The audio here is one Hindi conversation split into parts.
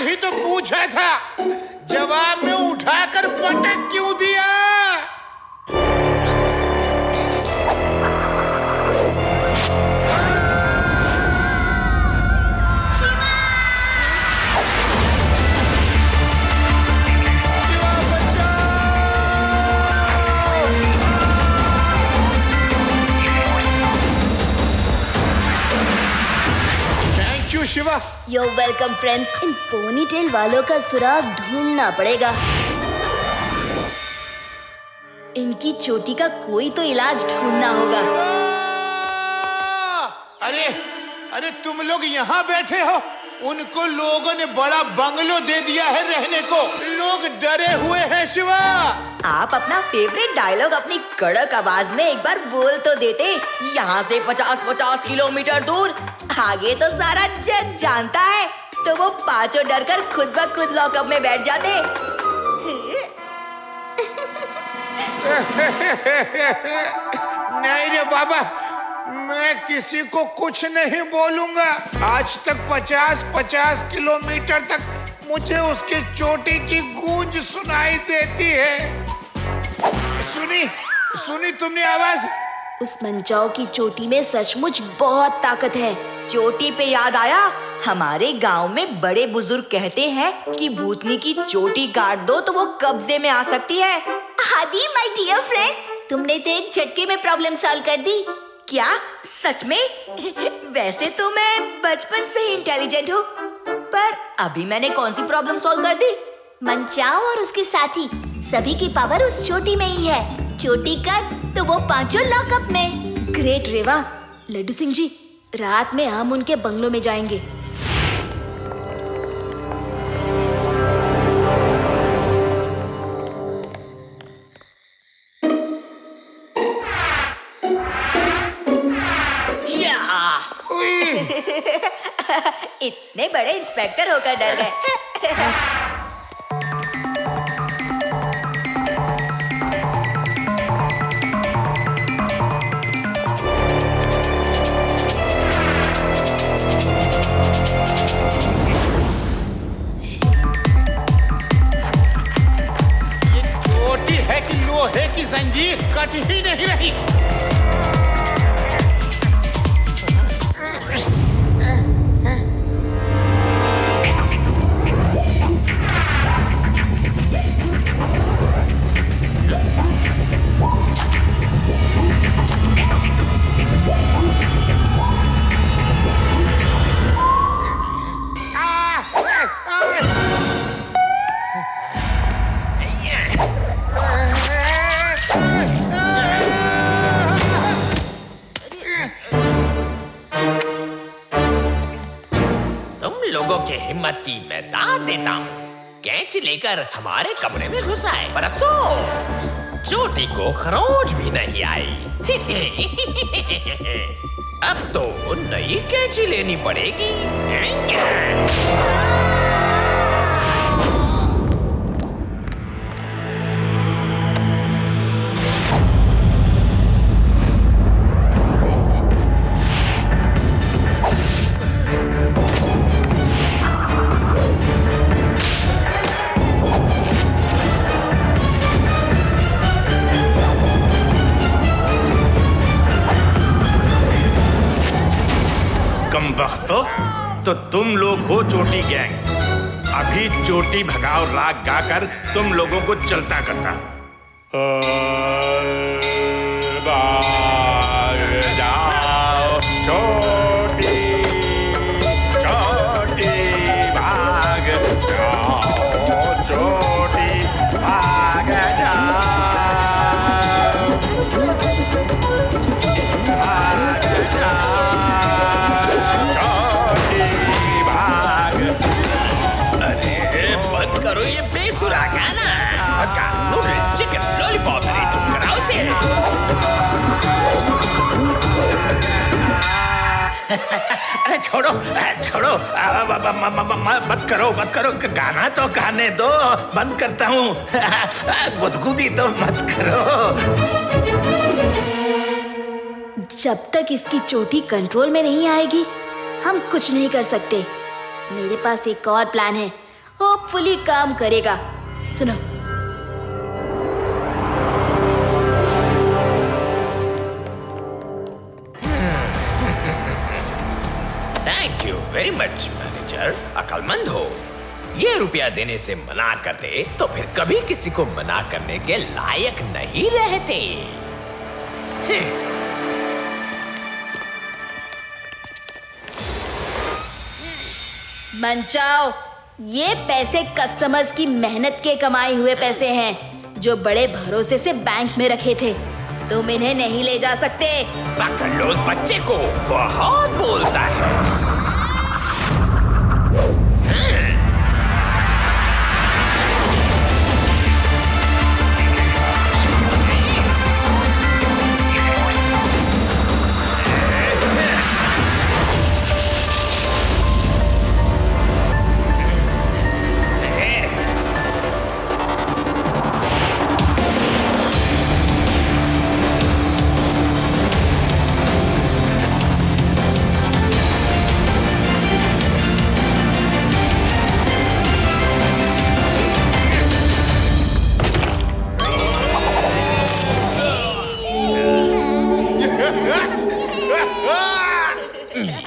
सवाल ही तो पूछा था, जवाब में उठाकर पटक क्यों दिया? Shiva, You're welcome friends. In ponytail वालों का सुराग ढूंढना पड़ेगा। इनकी चोटी का कोई तो इलाज ढूंढना होगा। अरे अरे तुम लोग यहाँ बैठे हो? उनको लोगों ने बड़ा बंगलो दे दिया है रहने को। लोग डरे हुए हैं शिवा। आप अपना फेवरेट डायलॉग अपनी कड़क आवाज में एक बार बोल तो देते। यहाँ से 50-50 किलोमीटर दूर, आगे तो सारा जग जानता है। तो वो पांचों डरकर खुद ब खुद लॉकअप में बैठ जाते। नहीं रे बाबा, मैं किसी को कुछ नहीं बोलूंगा। आज तक 50-50 किलोमीटर तक मुझे उसकी चोटी की गूंज सुनाई देती है। सुनी तुमने आवाज? उस मंचाओ की चोटी में सचमुच बहुत ताकत है। चोटी पे याद आया, हमारे गांव में बड़े बुजुर्ग कहते हैं कि भूतनी की चोटी काट दो तो वो कब्जे में आ सकती है। आदि माय डियर फ्रेंड, तुमने तो एक झटके में प्रॉब्लम सॉल्व कर दी। क्या सच में? वैसे तो मैं बचपन से ही इंटेलिजेंट हूँ, पर अभी मैंने कौन सी प्रॉब्लम सॉल्व कर दी? मंचाओ और उसके साथी सभी की पावर उस चोटी में ही है। चोटी कट तो वो पांचों लॉकअप में। ग्रेट रेवा। लड्डू सिंह जी, रात में हम उनके बंगलों में जाएंगे। इतने बड़े इंस्पेक्टर होकर डर गए। ये चोटी है कि लोहे की जंजीर, कट ही नहीं रही। हिम्मत की मैं दाद देता हूँ। कैंची लेकर हमारे कमरे में घुस आए, पर अफसोस चोटी को खरोंच भी नहीं आई। अब तो नई कैंची लेनी पड़ेगी। तो तुम लोग हो चोटी गैंग। अभी चोटी भगाओ राग गाकर तुम लोगों को चलता करता। भाग जाओ चोटी, चोटी भाग जाओ, चोटी भाग जाओ। करो ये बेसुरा गाना। नूडल चिकन लॉलीपॉप, अरे चुप कराओ इसे। अरे छोड़ो छोड़ो, मत करो, गाना तो गाने दो। बंद करता हूँ। गुदगुदी तो मत करो। जब तक इसकी चोटी कंट्रोल में नहीं आएगी हम कुछ नहीं कर सकते। मेरे पास एक और प्लान है। होपफुली काम करेगा। सुनो, thank you very much manager. अकलमंद हो। ये रुपया देने से मना करते तो फिर कभी किसी को मना करने के लायक नहीं रहते। मंचाओ, ये पैसे कस्टमर्स की मेहनत के कमाए हुए पैसे हैं जो बड़े भरोसे से बैंक में रखे थे। तुम इन्हें नहीं ले जा सकते। पकड़ लो उस बच्चे को, बहुत बोलता है।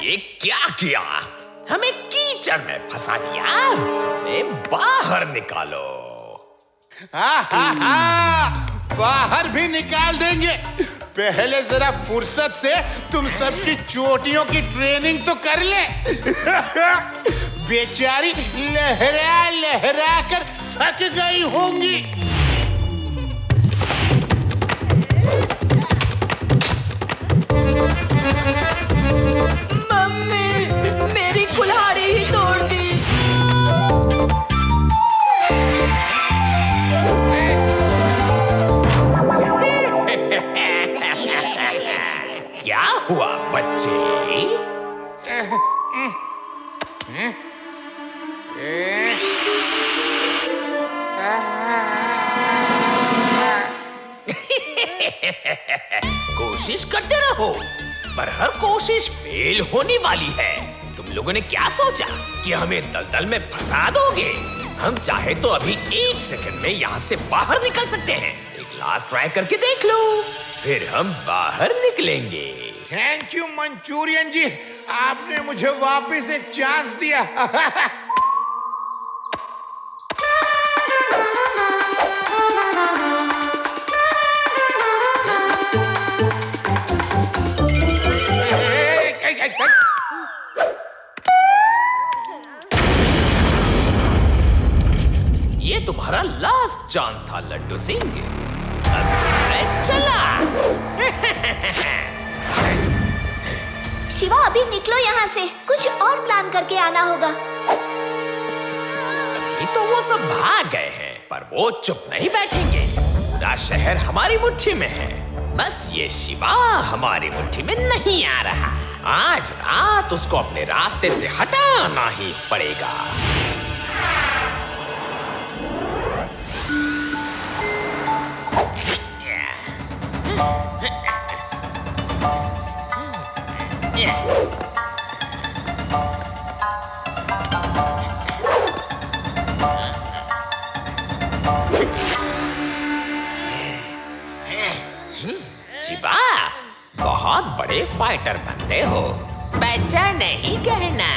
ये क्या किया? हमें कीचड़ में फंसा दिया। हमें बाहर निकालो। बाहर भी निकाल देंगे। पहले जरा फुर्सत से तुम सबकी चोटियों की ट्रेनिंग तो कर ले। बेचारी लहरा लहरा कर थक गई होंगी। मम्मी, मेरी कुल्हाड़ी ही तोड़ दी। क्या हुआ बच्चे? कोशिश करते रहो, पर हर कोशिश फेल होने वाली है। तुम लोगों ने क्या सोचा कि हमें दलदल में फंसा दोगे? हम चाहे तो अभी 1 सेकंड में यहाँ से बाहर निकल सकते हैं। एक लास्ट ट्राई करके देख लो, फिर हम बाहर निकलेंगे। थैंक यू मंचूरियन जी, आपने मुझे वापस एक चांस दिया। ये तुम्हारा लास्ट चांस था लड्डू सिंह। अब तुम्हें चला। शिवा, अभी निकलो यहाँ से। कुछ और प्लान करके आना होगा। अभी तो वो सब भाग गए हैं, पर वो चुप नहीं बैठेंगे। पूरा शहर हमारी मुट्ठी में है। बस ये शिवा हमारी मुट्ठी में नहीं आ रहा। आज रात उसको अपने रास्ते से हटाना ही पड़ेगा। शिवा, बहुत बड़े फाइटर बनते हो। बच्चा नहीं कहना।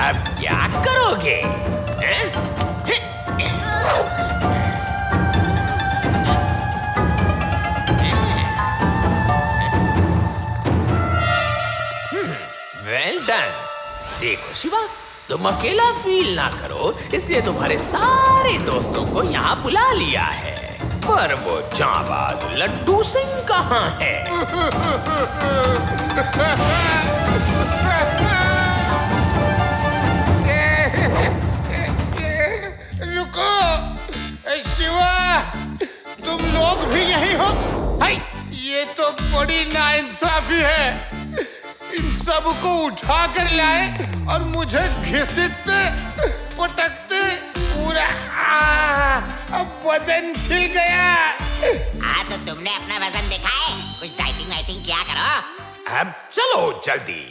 अब क्या करोगे? Well done. देखो शिवा, तुम अकेला फील ना करो, इसलिए तुम्हारे सारे दोस्तों को यहाँ बुला लिया है। पर वो जांबाज लड्डू सिंह कहाँ है? रुको शिवा, तुम लोग भी यही हो? हाय, ये तो बड़ी नाइंसाफी है। इन सबको उठा कर लाए और मुझे घिसटते पटकते पूरा अब बदन छिल गया। हाँ, तो तुमने अपना वजन देखा है? कुछ डाइटिंग वाइटिंग किया करो। अब चलो जल्दी।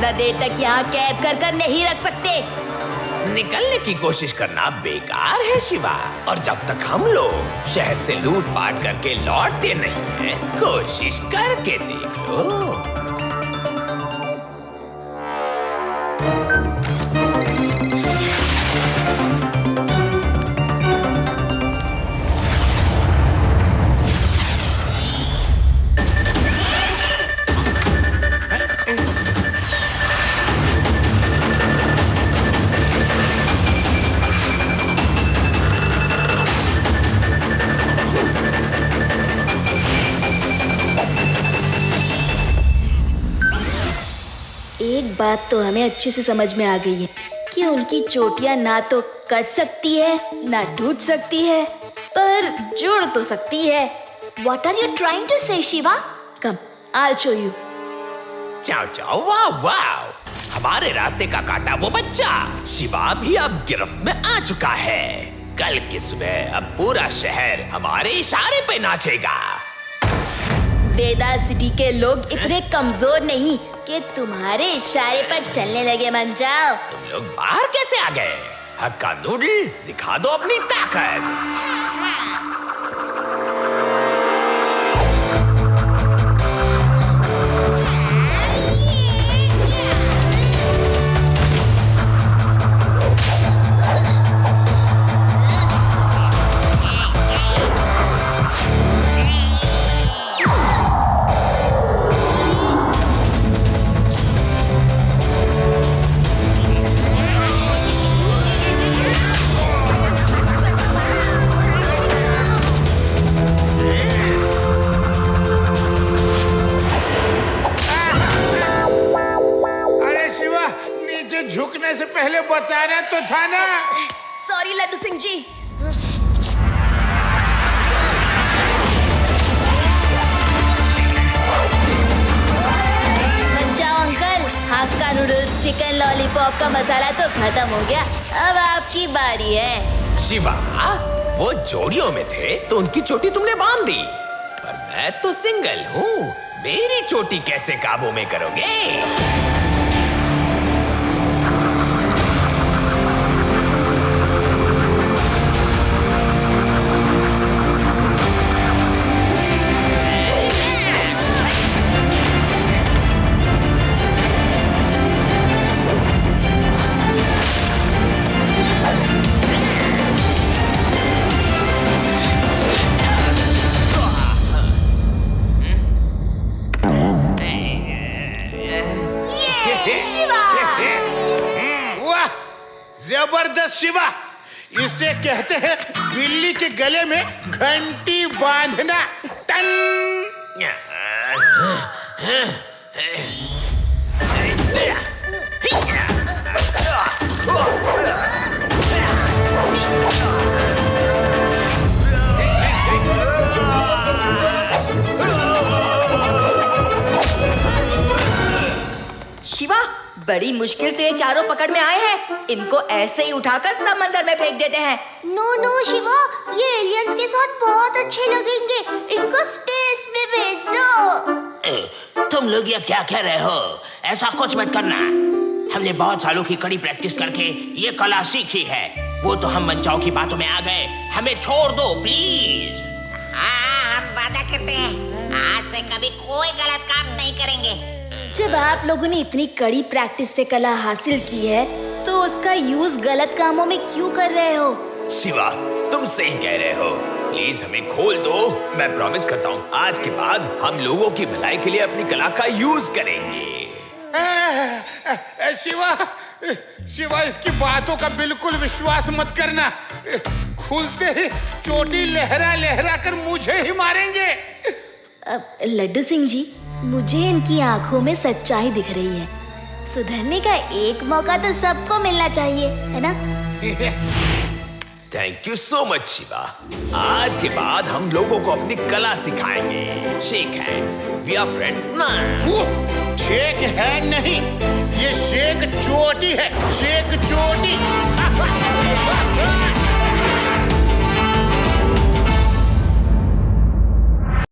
ज्यादा देर तक यहाँ कैद कर नहीं रख सकते। निकलने की कोशिश करना बेकार है शिवा, और जब तक हम लोग शहर से लूट पाट करके लौटते नहीं हैं, कोशिश करके देख लो। एक बात तो हमें अच्छे से समझ में आ गई है कि उनकी चोटियां ना तो कट सकती है ना टूट सकती है, पर जुड़ तो सकती है। What are you trying to say, Shiva? Come, I'll show you। चाओ चाओ, वाह वाह, हमारे रास्ते का काटा वो बच्चा शिवा भी अब गिरफ्त में आ चुका है। कल की सुबह अब पूरा शहर हमारे इशारे पे नाचेगा। वेदा सिटी के लोग इतने कमजोर नहीं कि तुम्हारे इशारे पर चलने लगे। मान जाओ। तुम लोग बाहर कैसे आ गए? हक्का नूडल, दिखा दो अपनी ताकत। झुकने से पहले बताना तो था ना। सॉरी लड्डू सिंह जी। बचाओ अंकल, हक्का नूडल्स, चिकन लॉलीपॉप का मसाला तो खत्म हो गया, अब आपकी बारी है। शिवा, वो जोड़ियों में थे तो उनकी चोटी तुमने बांध दी, पर मैं तो सिंगल हूँ, मेरी चोटी कैसे काबू में करोगे? वाह, जबरदस्त शिवा, इसे कहते हैं बिल्ली के गले में घंटी बांधना। टन। शिवा, बड़ी मुश्किल से ये चारों पकड़ में आए हैं, इनको ऐसे ही उठाकर समंदर में फेंक देते हैं। नो शिवा, ये एलियंस के साथ बहुत अच्छे लगेंगे, इनको स्पेस में भेज दो। तुम लोग ये क्या कह रहे हो? ऐसा कुछ मत करना। हमने बहुत सालों की कड़ी प्रैक्टिस करके ये कला सीखी है। वो तो हम बच्चों की बातों में आ गए, हमें छोड़ दो प्लीज। हाँ, हम वादा करते हैं आज से कभी कोई गलत काम नहीं करेंगे। जब आप लोगों ने इतनी कड़ी प्रैक्टिस से कला हासिल की है, तो उसका यूज गलत कामों में क्यों कर रहे हो? शिवा, तुम सही कह रहे हो, प्लीज हमें खोल दो। मैं प्रॉमिस करता हूँ आज के बाद हम लोगों की भलाई के लिए अपनी कला का यूज करेंगे। शिवा, इसकी बातों का बिल्कुल विश्वास मत करना। खुलते ही चोटी लहरा लहरा कर मुझे ही मारेंगे। लड्डू सिंह जी, मुझे इनकी आंखों में सच्चाई दिख रही है। सुधरने का एक मौका तो सबको मिलना चाहिए, है ना? Thank you so much Shiva. आज के बाद हम लोगों को अपनी कला सिखाएंगे। Shake hands, we are friends ना। शेक हैंड नहीं, ये शेक चोटी है, शेक चोटी।